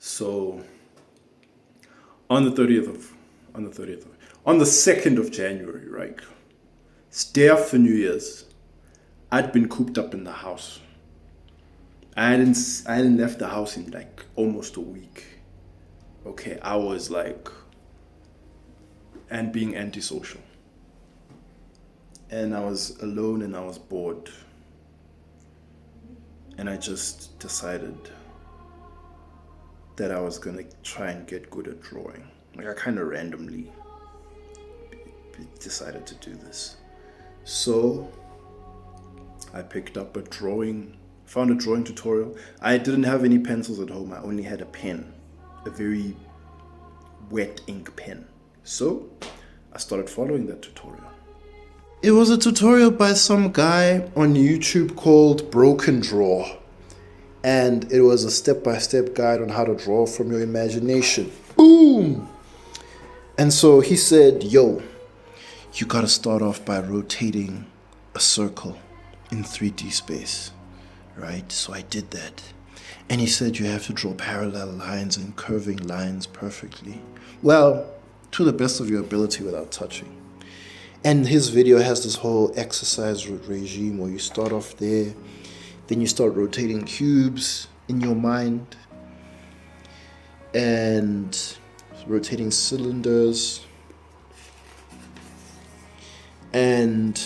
So on the 2nd of January, right? It's day after New Year's. I'd been cooped up in the house. I hadn't left the house in like almost a week. Okay, I was like, and being antisocial. And I was alone and I was bored. And I just decided that I was gonna try and get good at drawing. Like I kind of randomly decided to do this. So I picked up found a drawing tutorial. I didn't have any pencils at home. I only had a pen, a very wet ink pen. So I started following that tutorial. It was a tutorial by some guy on YouTube called Broken Draw. And it was a step-by-step guide on how to draw from your imagination. Boom! And so he said, yo, you gotta start off by rotating a circle in 3D space, right? So I did that. And he said you have to draw parallel lines and curving lines perfectly. Well, to the best of your ability without touching. And his video has this whole exercise regime where you start off there, then you start rotating cubes in your mind and rotating cylinders. And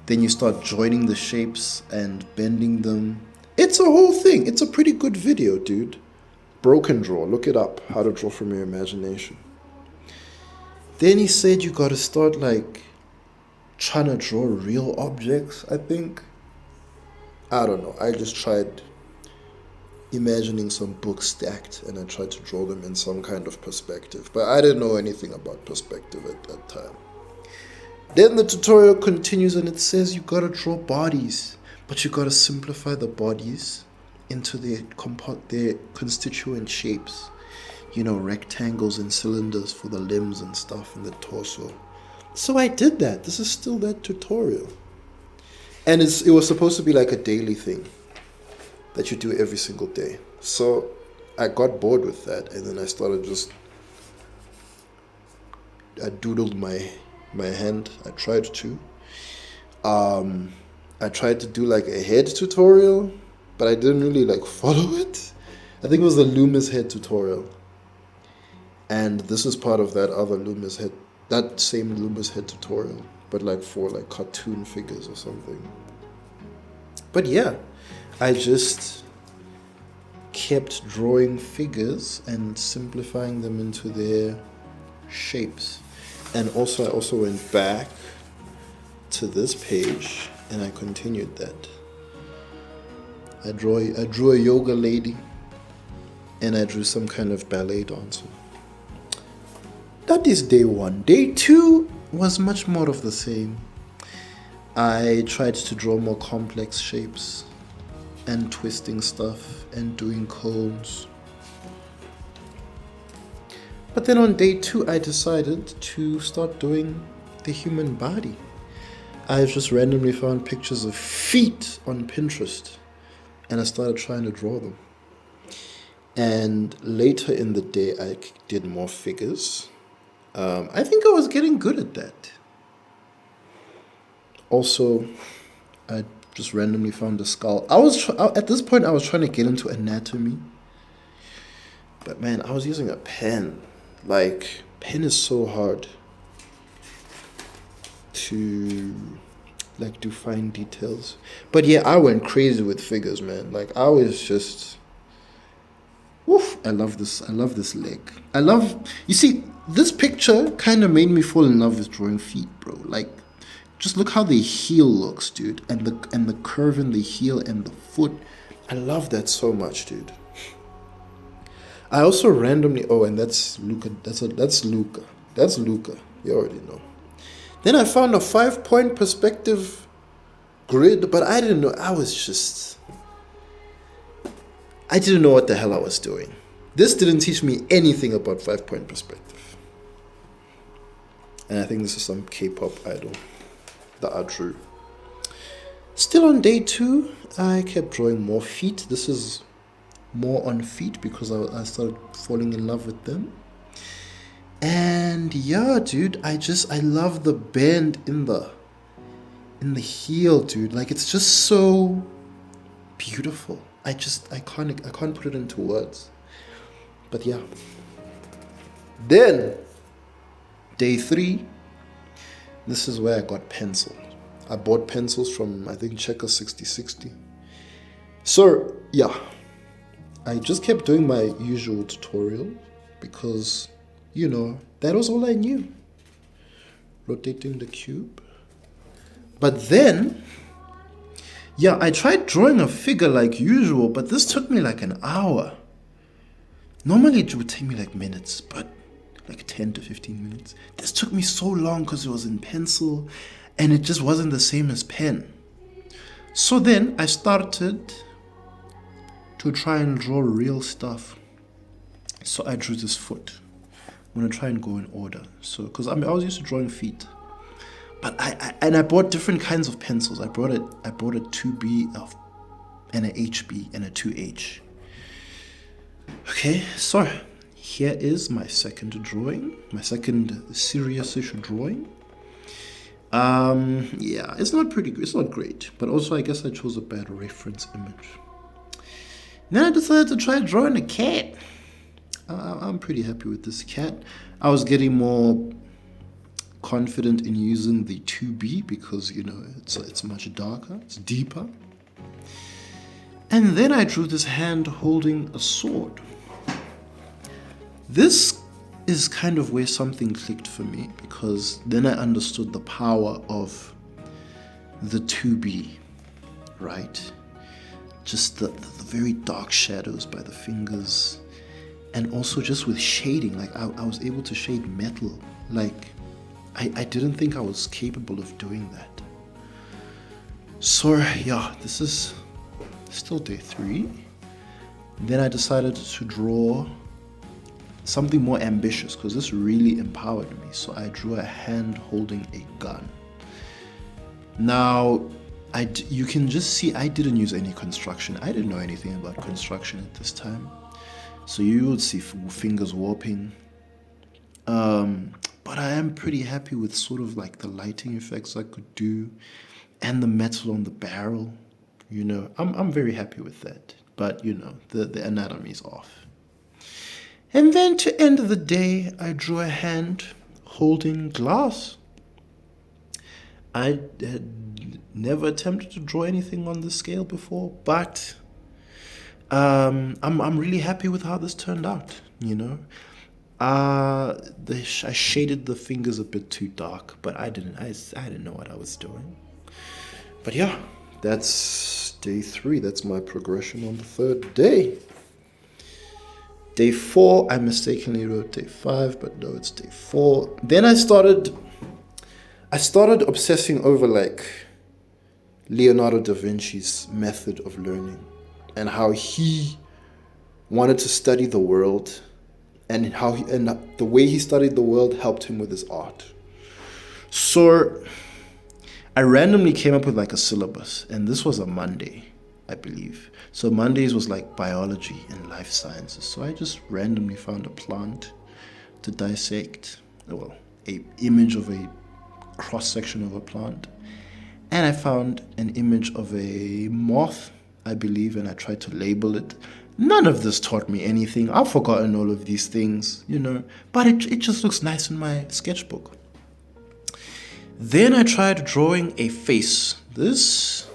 then you start joining the shapes and bending them. It's a whole thing. It's a pretty good video, dude. Broken Draw. Look it up. How to draw from your imagination. Then he said you gotta start like trying to draw real objects, I think. I don't know. I just tried imagining some books stacked and I tried to draw them in some kind of perspective. But I didn't know anything about perspective at that time. Then the tutorial continues and it says you gotta draw bodies, but you gotta simplify the bodies into their constituent shapes. You know, rectangles and cylinders for the limbs and stuff and the torso. So I did that. This is still that tutorial. And it was supposed to be like a daily thing that you do every single day. So I got bored with that and then I started I doodled my hand. I tried to. I tried to do like a head tutorial, but I didn't really like follow it. I think it was the Loomis head tutorial. And this is part of that other that same Loomis head tutorial, but like for like cartoon figures or something. But yeah, I just kept drawing figures and simplifying them into their shapes. And also I also went back to this page and I continued that. I drew a yoga lady and I drew some kind of ballet dancer. That is day 1. Day 2 was much more of the same. I tried to draw more complex shapes and twisting stuff and doing cones. But then on day 2, I decided to start doing the human body. I just randomly found pictures of feet on Pinterest and I started trying to draw them. And later in the day, I did more figures. I think I was getting good at that. Also, I just randomly found a skull. At this point, I was trying to get into anatomy. But man, I was using a pen. Like, pen is so hard to like do fine details. But yeah, I went crazy with figures, man. Like I was just woof, I love this leg. You see, this picture kind of made me fall in love with drawing feet, bro. Like, just look how the heel looks, dude, and the curve in the heel and the foot. I love that so much, dude. I also randomly and that's Luca. That's Luca. You already know. Then I found a 5-point perspective grid, but I didn't know. I didn't know what the hell I was doing. This didn't teach me anything about 5-point perspective. And I think this is some K-pop idol that I drew. Still on day 2, I kept drawing more feet. This is more on feet because I started falling in love with them. And yeah, dude, I love the bend in the heel, dude. Like, it's just so beautiful. I can't put it into words. But yeah. Then day 3, this is where I got pencils. I bought pencils from, I think, Checker 6060. So yeah, I just kept doing my usual tutorial because, you know, that was all I knew. Rotating the cube. But then, yeah, I tried drawing a figure like usual, but this took me like an hour. Normally it would take me like minutes, but like 10 to 15 minutes. This took me so long because it was in pencil and it just wasn't the same as pen. So then I started to try and draw real stuff. So I drew this foot. I'm gonna try and go in order. So, because I was used to drawing feet, but I bought different kinds of pencils. I bought a 2B and a HB and a 2H. Okay, so here is my second drawing, my second serious-ish drawing. Yeah, it's not pretty good, it's not great, but also I guess I chose a bad reference image. Then I decided to try drawing a cat. I'm pretty happy with this cat. I was getting more confident in using the 2B because, you know, it's much darker, it's deeper. And then I drew this hand holding a sword. This is kind of where something clicked for me because then I understood the power of the 2B, right? Just the very dark shadows by the fingers, and also just with shading, like I was able to shade metal. Like I didn't think I was capable of doing that. So yeah, this is still day 3. Then I decided to draw something more ambitious because this really empowered me. So I drew a hand holding a gun. Now, you can just see I didn't use any construction. I didn't know anything about construction at this time. So you would see fingers warping. But I am pretty happy with sort of like the lighting effects I could do and the metal on the barrel. You know, I'm very happy with that. But, you know, the anatomy is off. And then to end the day, I drew a hand holding glass. I had never attempted to draw anything on this scale before, but I'm really happy with how this turned out, you know. I shaded the fingers a bit too dark, but I didn't know what I was doing. But yeah, that's day 3. That's my progression on the 3rd day. Day 4, I mistakenly wrote day 5, but no, it's day 4. Then I started obsessing over like Leonardo da Vinci's method of learning and how he wanted to study the world and the way he studied the world helped him with his art. So I randomly came up with like a syllabus, and this was a Monday, I believe. So Mondays was like biology and life sciences. So I just randomly found a plant to dissect, well, an image of a cross-section of a plant. And I found an image of a moth, I believe, and I tried to label it. None of this taught me anything. I've forgotten all of these things, you know, but it just looks nice in my sketchbook. Then I tried drawing a face. This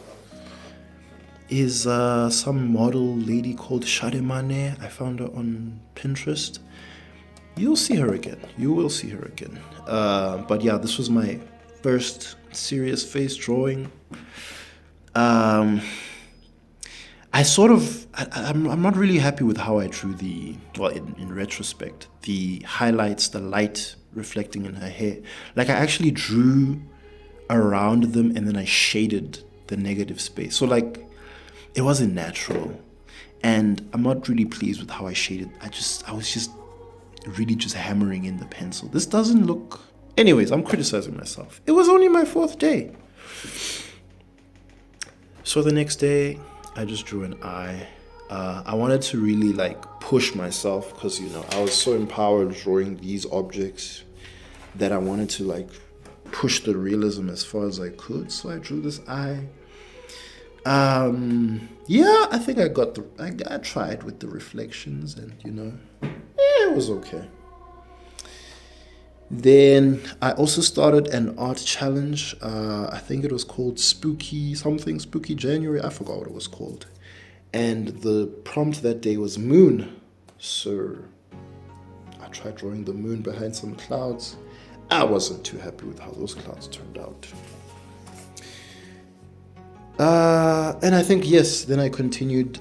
is some model lady called Shademaneh. I found her on Pinterest. You'll see her again. You will see her again. But yeah, this was my first serious face drawing. I'm not really happy with how I drew in retrospect, the highlights, the light reflecting in her hair. Like I actually drew around them and then I shaded the negative space. So like, it wasn't natural. And I'm not really pleased with how I shaded. I was just really just hammering in the pencil. This doesn't look... Anyways, I'm criticizing myself. It was only my 4th day. So the next day, I just drew an eye. I wanted to really like push myself because, you know, I was so empowered drawing these objects that I wanted to like push the realism as far as I could. So I drew this eye. Yeah, I think I tried with the reflections, and you know, it was okay. Then I also started an art challenge. I think it was called Spooky January. I forgot what it was called. And the prompt that day was moon. So I tried drawing the moon behind some clouds. I wasn't too happy with how those clouds turned out. And I think, yes, then I continued.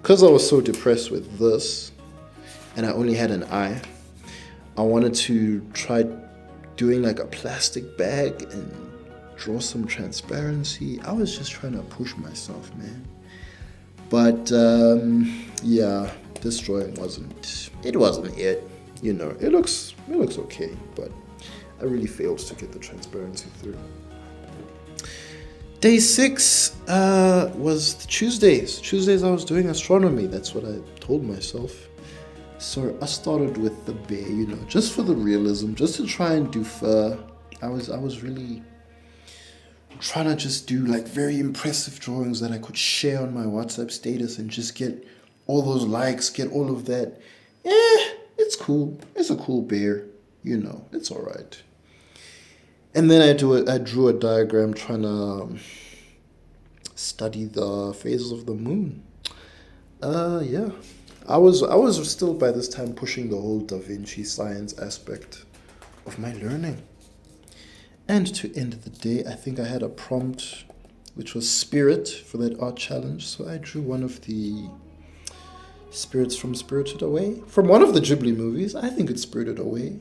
Because I was so depressed with this, and I only had an eye, I wanted to try doing like a plastic bag and draw some transparency. I was just trying to push myself, man. But yeah, this drawing wasn't it. You know, it looks okay, but I really failed to get the transparency through. Day 6 was the Tuesdays. Tuesdays I was doing astronomy. That's what I told myself. So I started with the bear, you know, just for the realism, just to try and do fur. I was really trying to just do like very impressive drawings that I could share on my WhatsApp status and just get all those likes, get all of that. It's cool. It's a cool bear, you know, it's all right. And then I drew a diagram trying to study the phases of the moon. Yeah. I was still by this time pushing the whole Da Vinci science aspect of my learning. And to end the day, I think I had a prompt which was spirit for that art challenge. So I drew one of the spirits from Spirited Away. From one of the Ghibli movies. I think it's Spirited Away.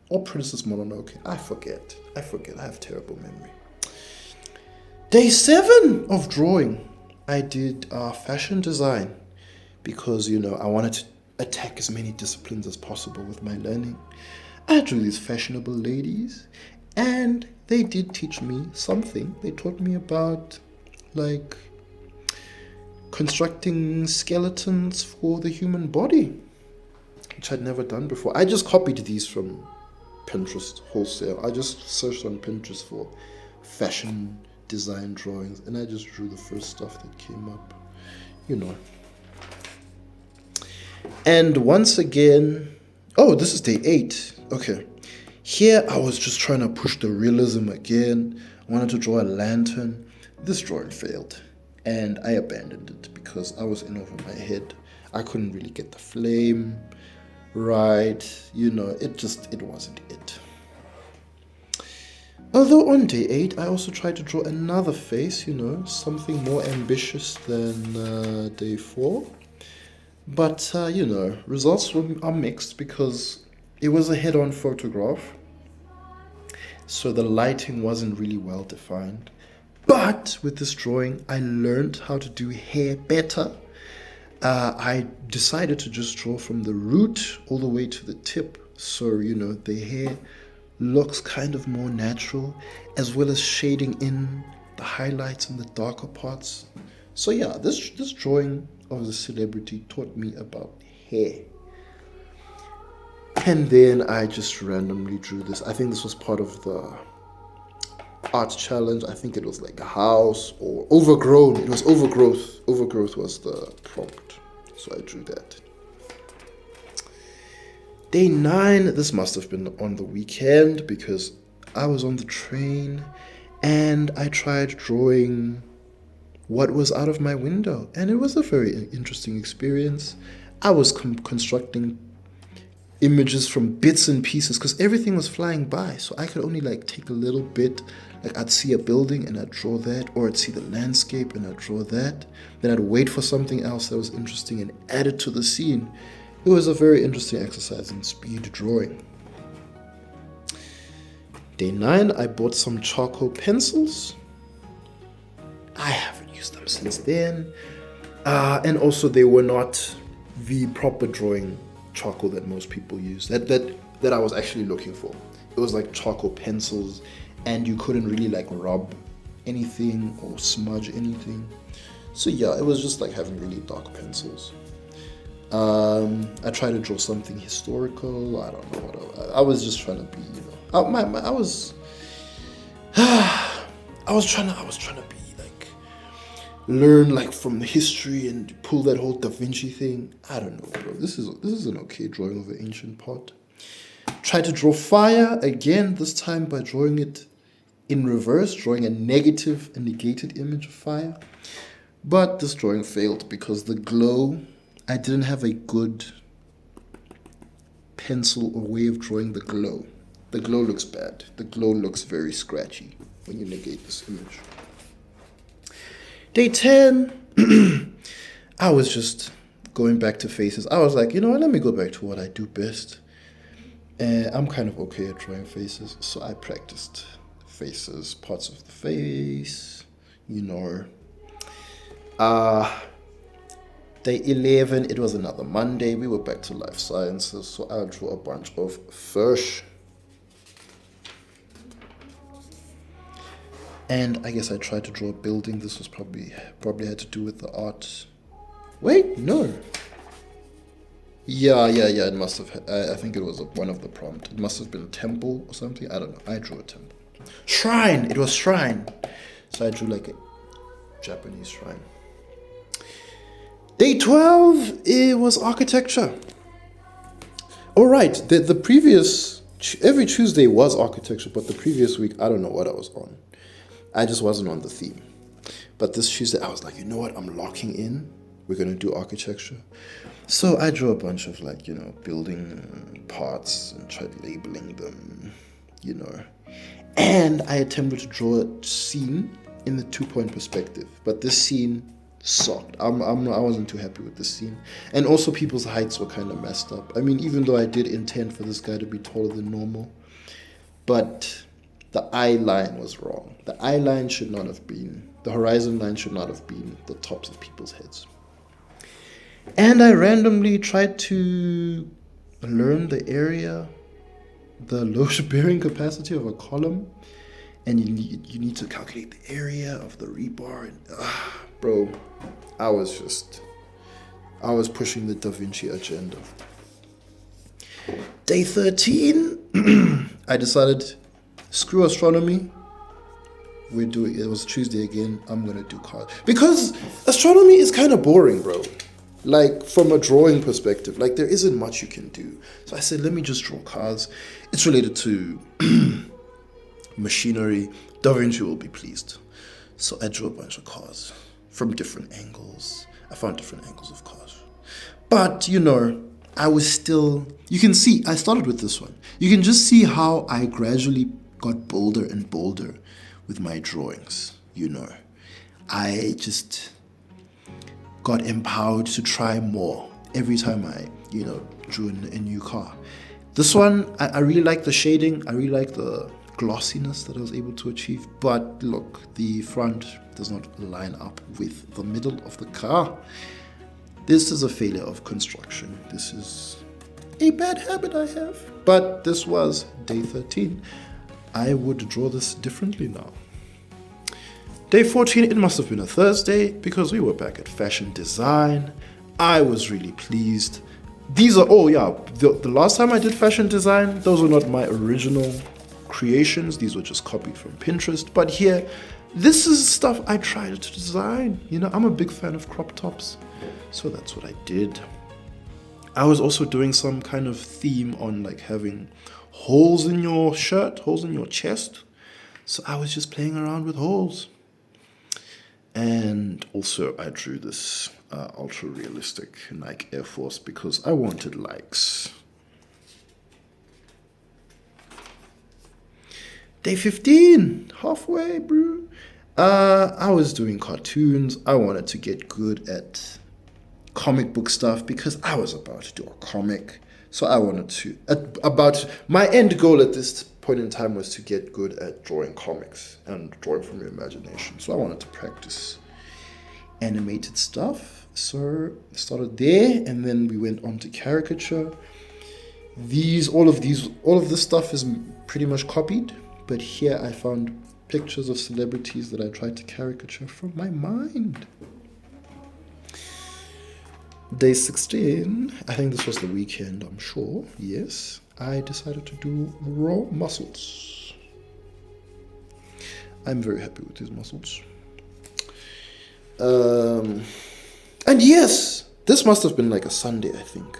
Or Princess Mononoke. I forget. I have terrible memory. Day 7 of drawing. I did fashion design. Because, you know, I wanted to attack as many disciplines as possible with my learning. I drew these fashionable ladies, and they did teach me something. They taught me about, like, constructing skeletons for the human body, which I'd never done before. I just copied these from Pinterest wholesale. I just searched on Pinterest for fashion design drawings, and I just drew the first stuff that came up, you know. And once again, this is day 8. Okay. Here I was just trying to push the realism again. I wanted to draw a lantern. This drawing failed. And I abandoned it because I was in over my head. I couldn't really get the flame right. You know, it wasn't it. Although on day 8, I also tried to draw another face, you know, something more ambitious than day 4. But, you know, results are mixed because it was a head-on photograph. So the lighting wasn't really well defined. But with this drawing, I learned how to do hair better. I decided to just draw from the root all the way to the tip. So, you know, the hair looks kind of more natural, as well as shading in the highlights and the darker parts. So yeah, this drawing of the celebrity taught me about hair. And then I just randomly drew this. I think this was part of the art challenge. I think it was like a house or overgrown. It was overgrowth. Overgrowth was the prompt. So I drew that. Day 9, this must have been on the weekend because I was on the train and I tried drawing what was out of my window, and it was a very interesting experience. I was constructing images from bits and pieces because everything was flying by, so I could only like take a little bit. Like I'd see a building and I'd draw that, or I'd see the landscape and I'd draw that. Then I'd wait for something else that was interesting and add it to the scene. It was a very interesting exercise in speed drawing. Day 9, I bought some charcoal pencils. I haven't used them since then. And also they were not the proper drawing charcoal that most people use. That I was actually looking for. It was like charcoal pencils, and you couldn't really like rub anything or smudge anything. So yeah, it was just like having really dark pencils. I tried to draw something historical. I don't know what I was just trying to be, I was I was trying to be like learn like from the history and pull that whole Da Vinci thing. I don't know, bro. This is an okay drawing of an ancient pot. Tried to draw fire again, this time by drawing it in reverse, drawing a negated image of fire. But this drawing failed because the glow, I didn't have a good pencil or way of drawing the glow. The glow looks bad. The glow looks very scratchy when you negate this image. Day 10, I was just going back to faces. I was like, you know what, let me go back to what I do best. And I'm kind of okay at drawing faces, so I practiced faces, parts of the face, Day 11, it was another Monday. We were back to life sciences, so I'll draw a bunch of fish. And I guess I tried to draw a building. This was probably had to do with the art. Wait, no. Yeah, it must have, I think it was one of the prompt. It must have been a temple or something. I don't know. I drew a temple. Shrine, it was shrine. So I drew like a Japanese shrine. Day 12, it was architecture. All right, the previous, every Tuesday was architecture, but the previous week, I don't know what I was on. I just wasn't on the theme. But this Tuesday, I was like, you know what, I'm locking in. We're going to do architecture. So I drew a bunch of building parts and tried labeling them, And I attempted to draw a scene in the 2-point perspective. But this scene sucked. I wasn't too happy with this scene. And also people's heights were kind of messed up. I mean, even though I did intend for this guy to be taller than normal, but the eye line was wrong. The eye line should not have been, the horizon line should not have been the tops of people's heads. And I randomly tried to learn the area, the load-bearing capacity of a column, and you need to calculate the area of the rebar. And, bro, I was pushing the Da Vinci agenda. Day 13, I decided, screw astronomy. It was Tuesday again. I'm gonna do cars because astronomy is kind of boring, bro. Like from a drawing perspective, like there isn't much you can do. So I said, let me just draw cars. It's related to machinery. Da Vinci will be pleased. So I drew a bunch of cars from different angles. I found different angles of cars. But, I was still, you can see, I started with this one. You can just see how I gradually got bolder and bolder with my drawings, I just got empowered to try more every time I, drew a new car. This one, I really like the shading. I really like the glossiness that I was able to achieve. But look, the front does not line up with the middle of the car. This is a failure of construction. This is a bad habit I have. But this was day 13. I would draw this differently now. Day 14, it must have been a Thursday because we were back at fashion design. I was really pleased. These are, the last time I did fashion design, those were not my original creations. These were just copied from Pinterest. But here, this is stuff I tried to design. I'm a big fan of crop tops. So that's what I did. I was also doing some kind of theme on having holes in your shirt, holes in your chest. So I was just playing around with holes. And also I drew this ultra realistic Nike Air Force because I wanted likes. Day 15, halfway, bro. I was doing cartoons. I wanted to get good at comic book stuff because I was about to do a comic. So I wanted to, my end goal at this point in time was to get good at drawing comics and drawing from your imagination. So I wanted to practice animated stuff. So I started there and then we went on to caricature. All of this stuff is pretty much copied, but here I found pictures of celebrities that I tried to caricature from my mind. Day 16, I think this was the weekend, I'm sure. Yes, I decided to do raw muscles. I'm very happy with these muscles. And yes, this must have been like a Sunday, I think.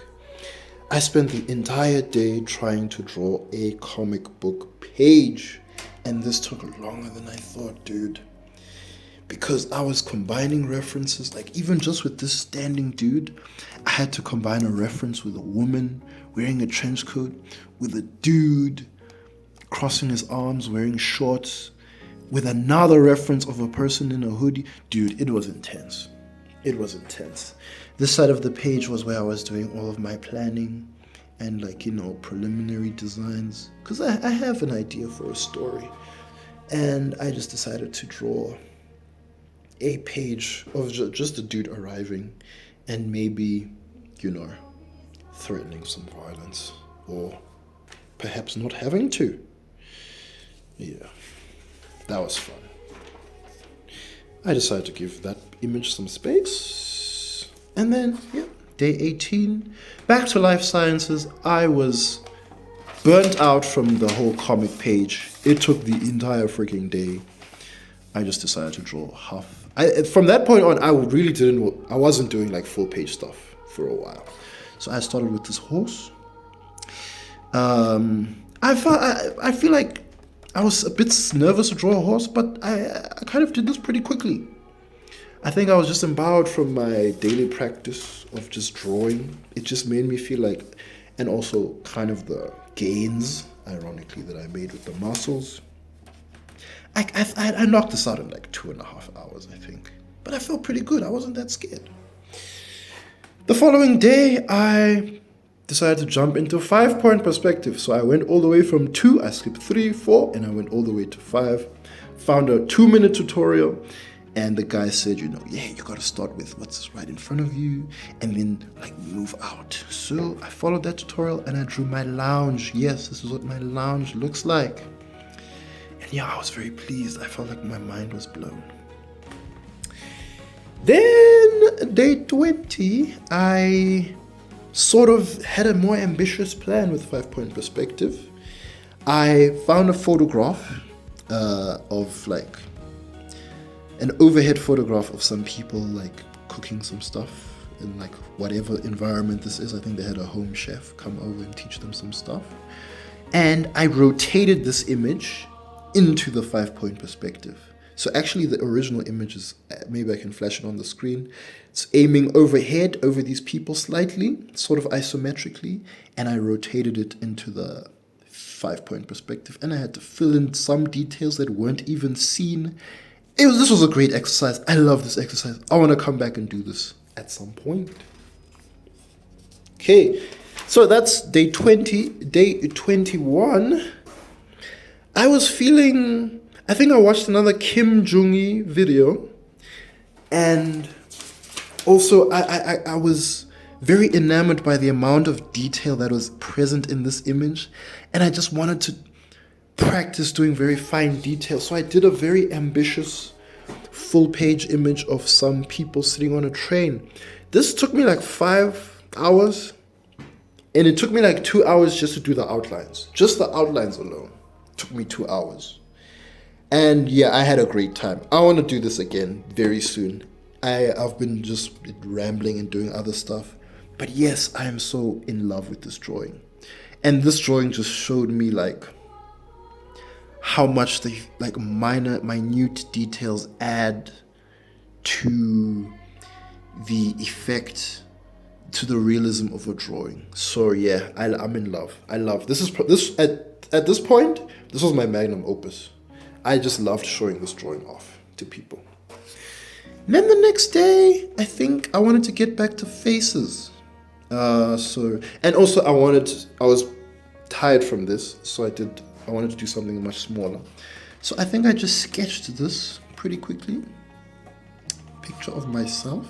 I spent the entire day trying to draw a comic book page. And this took longer than I thought, dude. Because I was combining references, like even just with this standing dude, I had to combine a reference with a woman wearing a trench coat, with a dude crossing his arms wearing shorts, with another reference of a person in a hoodie. Dude, it was intense. It was intense. This side of the page was where I was doing all of my planning and preliminary designs. Because I have an idea for a story. And I just decided to draw a page of just a dude arriving and maybe, threatening some violence. Or perhaps not having to. Yeah, that was fun. I decided to give that image some space. And then, day 18, back to life sciences. I was burnt out from the whole comic page. It took the entire freaking day. I just decided to draw half. From that point on, I wasn't doing like full page stuff for a while. So I started with this horse. I feel like I was a bit nervous to draw a horse, but I kind of did this pretty quickly. I think I was just empowered from my daily practice of just drawing. It just made me feel like, and also kind of the gains, ironically, that I made with the muscles. I knocked this out in like 2.5 hours, I think. But I felt pretty good. I wasn't that scared. The following day, I decided to jump into 5-point perspective. So I went all the way from 2, I skipped 3, 4, and I went all the way to 5. Found a 2-minute tutorial. And the guy said, you gotta start with what's right in front of you and then move out. So I followed that tutorial and I drew my lounge. Yes, this is what my lounge looks like. And I was very pleased. I felt like my mind was blown. Then, day 20, I sort of had a more ambitious plan with 5-point perspective. I found a photograph of an overhead photograph of some people cooking some stuff in whatever environment this is. I think they had a home chef come over and teach them some stuff. And I rotated this image into the 5-point perspective. So actually the original image is, maybe I can flash it on the screen. It's aiming overhead over these people slightly, sort of isometrically, and I rotated it into the 5-point perspective. And I had to fill in some details that weren't even seen. This was a great exercise. I love this exercise. I want to come back and do this at some point. Okay, so that's day 20. Day 21. I think I watched another Kim Jung-gi video, and also I was very enamored by the amount of detail that was present in this image, and I just wanted to practice doing very fine detail. So I did a very ambitious full-page image of some people sitting on a train. This took me 5 hours, and it took me 2 hours just to do the outlines. Just the outlines alone took me 2 hours. And I had a great time. I want to do this again very soon. I've been just rambling and doing other stuff. But yes, I am so in love with this drawing. And this drawing just showed me how much the minute details add to the effect, to the realism of a drawing. So I'm in love. I love this. At this point, this was my magnum opus. I just loved showing this drawing off to people. And then the next day, I think I wanted to get back to faces. And also I was tired from this, so I wanted to do something much smaller. So I think I just sketched this pretty quickly. Picture of myself.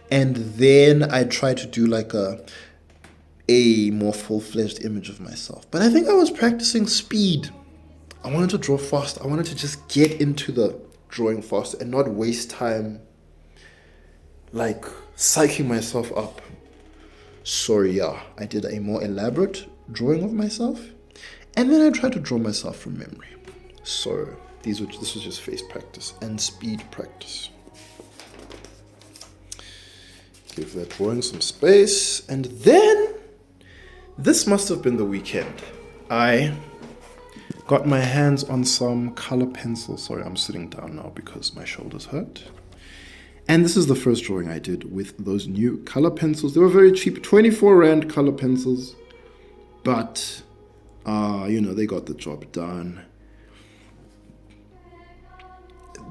And then I tried to do a more full-fledged image of myself. But I think I was practicing speed. I wanted to draw fast. I wanted to just get into the drawing fast and not waste time psyching myself up. So yeah, I did a more elaborate drawing of myself, and then I tried to draw myself from memory. So this was just face practice and speed practice. Give that drawing some space, and then this must have been the weekend. I got my hands on some color pencils. Sorry, I'm sitting down now because my shoulders hurt. And this is the first drawing I did with those new color pencils. They were very cheap, 24 Rand color pencils. But, they got the job done.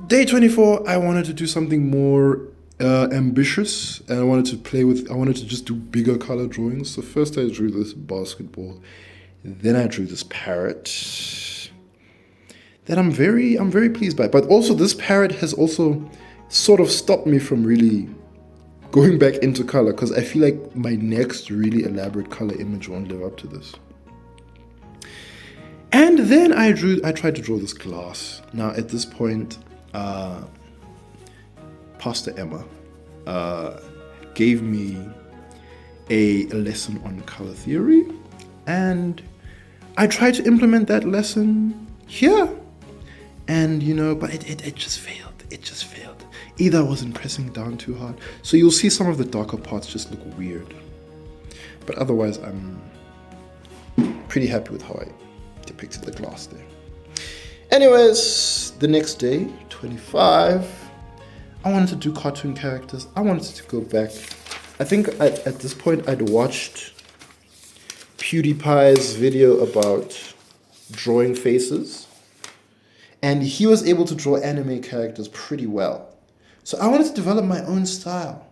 Day 24, I wanted to do something more ambitious. And I wanted to just do bigger color drawings. So first I drew this basketball. Then I drew this parrot. That I'm very pleased by. But also this parrot has also sort of stopped me from really going back into color, because I feel like my next really elaborate color image won't live up to this. And then I tried to draw this glass. Now at this point, Pastor Emma gave me a lesson on color theory, and I tried to implement that lesson here. And but it just failed. It just failed. Either I wasn't pressing down too hard. So you'll see some of the darker parts just look weird. But otherwise, I'm pretty happy with how I depicted the glass there. Anyways, the next day, 25, I wanted to do cartoon characters. I wanted to go back. I think at this point, I'd watched PewDiePie's video about drawing faces. And he was able to draw anime characters pretty well. So I wanted to develop my own style.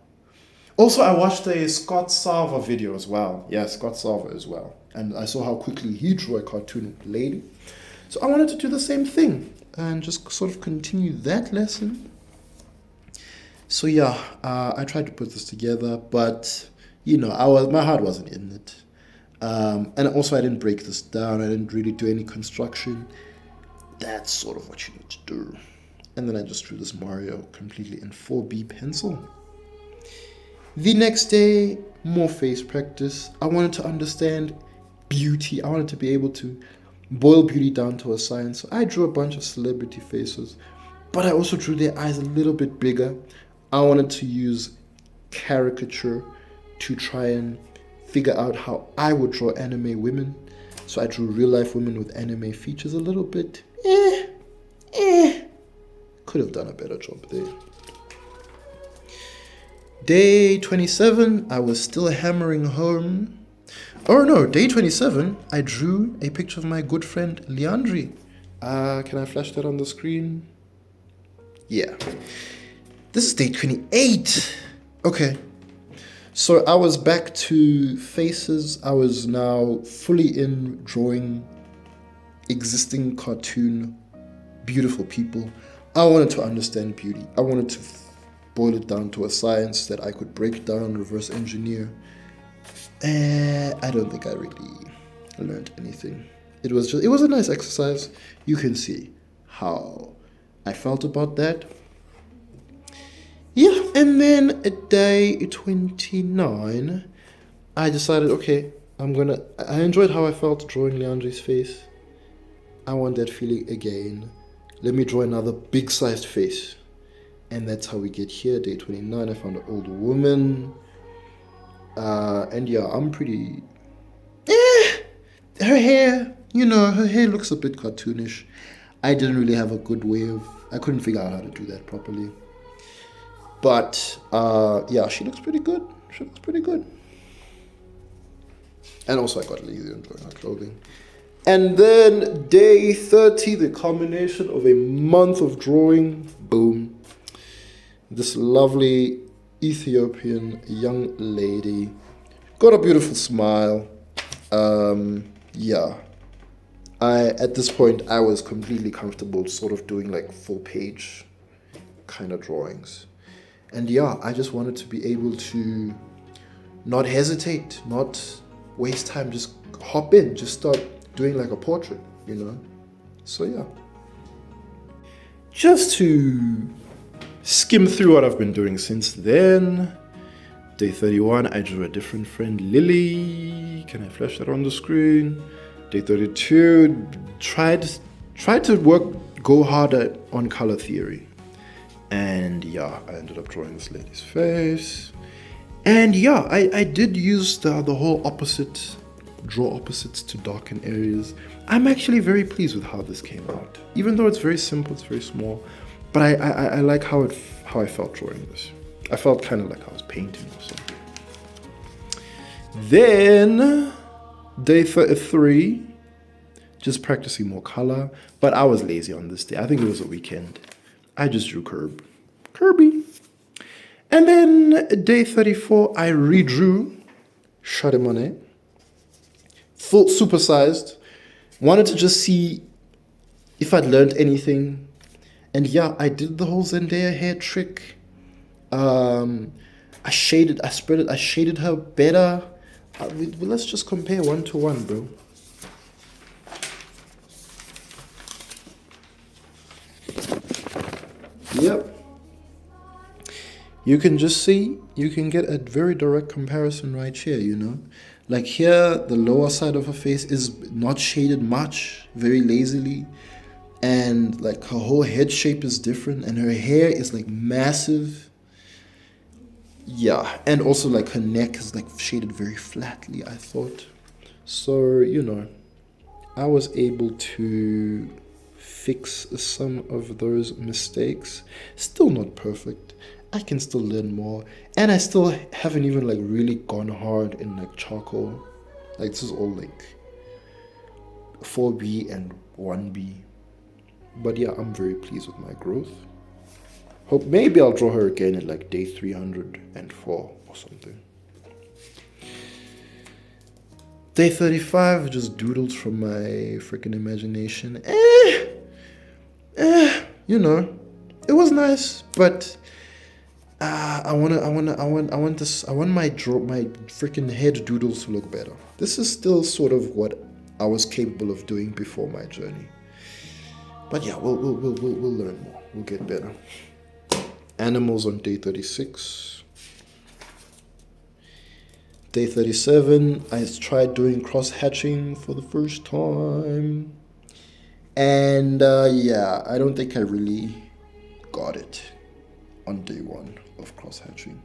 Also, I watched a Scott Sarver video as well. Yeah, Scott Sarver as well. And I saw how quickly he drew a cartoon lady. So I wanted to do the same thing and just sort of continue that lesson. So yeah, I tried to put this together, but my heart wasn't in it. And also I didn't break this down. I didn't really do any construction. That's sort of what you need to do. And then I just drew this Mario completely in 4B pencil. The next day, more face practice. I wanted to understand beauty. I wanted to be able to boil beauty down to a science. So I drew a bunch of celebrity faces, but I also drew their eyes a little bit bigger. I wanted to use caricature to try and figure out how I would draw anime women. So I drew real life women with anime features a little bit. Could have done a better job there. Day 27, I was still hammering home. Oh no, day 27, I drew a picture of my good friend Leandri. Can I flash that on the screen? Yeah. This is day 28. Okay. So I was back to faces. I was now fully in drawing existing cartoon beautiful people. I wanted to understand beauty. I wanted to boil it down to a science that I could break down, reverse engineer. I don't think I really learned anything. It was a nice exercise. You can see how I felt about that. Yeah, and then at day 29, I decided, okay, I enjoyed how I felt drawing Leandri's face. I want that feeling again. Let me draw another big-sized face. And that's how we get here, day 29. I found an old woman. And yeah, I'm pretty... her hair, her hair looks a bit cartoonish. I didn't really have a good way I couldn't figure out how to do that properly. But, yeah, she looks pretty good. And also I got lazy on drawing her clothing. And then day 30, the culmination of a month of drawing, boom. This lovely Ethiopian young lady. Got a beautiful smile. Yeah. At this point, I was completely comfortable sort of doing like full-page kind of drawings. And yeah, I just wanted to be able to not hesitate, not waste time, just hop in, just start doing like a portrait, So yeah. Just to skim through what I've been doing since then, Day 31, I drew a different friend, Lily. Can I flash that on the screen? Day 32, tried to go harder on color theory. And yeah, I ended up drawing this lady's face. And yeah, I did use the whole draw opposites to darken areas. I'm actually very pleased with how this came out. Even though it's very simple, it's very small. But I like how I felt drawing this. I felt kind of like I was painting or something. Then, day 33, just practicing more color. But I was lazy on this day. I think it was a weekend. I just drew Kirby. And then, day 34, I redrew Shademaneh. Full supersized. Wanted to just see if I'd learned anything. And yeah, I did the whole Zendaya hair trick. I shaded her better. Let's just compare 1-to-1, bro. Yep. You can just see, you can get a very direct comparison right here, you know? Like here, the lower side of her face is not shaded much, very lazily. And like her whole head shape is different and her hair is like massive. Yeah, and also like her neck is like shaded very flatly, I thought. So, you know, I was able to fix some of those mistakes. Still not perfect. I can still learn more. And I still haven't even like really gone hard in like charcoal. Like this is all like 4B and 1B. But yeah, I'm very pleased with my growth. Hope maybe I'll draw her again at like day 304 or something. Day 35, just doodles from my freaking imagination. You know, it was nice, but I want my freaking head doodles to look better. This is still sort of what I was capable of doing before my journey. But yeah, we'll learn more. We'll get better. Animals on day 36. Day 37, I tried doing cross-hatching for the first time. And yeah, I don't think I really got it on day 1 of cross-hatching.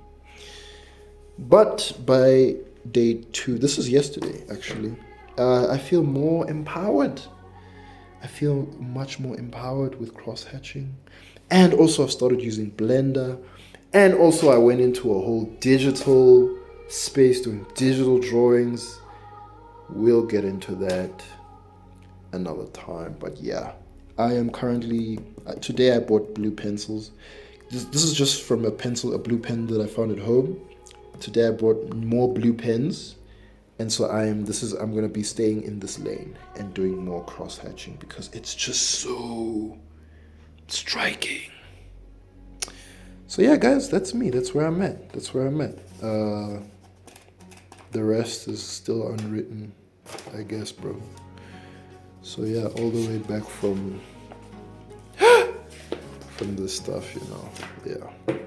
But by day 2, this is yesterday actually, I feel more empowered. I feel much more empowered with cross-hatching. And also I've started using Blender. And also I went into a whole digital space doing digital drawings. We'll get into that another time. But yeah, I am currently, today I bought blue pencils. This is just from a blue pen that I found at home. Today I bought more blue pens. And so I'm gonna be staying in this lane and doing more cross-hatching because it's just so striking. So yeah, guys, that's me. That's where I'm at. The rest is still unwritten, I guess, bro. So yeah, all the way back from this stuff, you know. Yeah.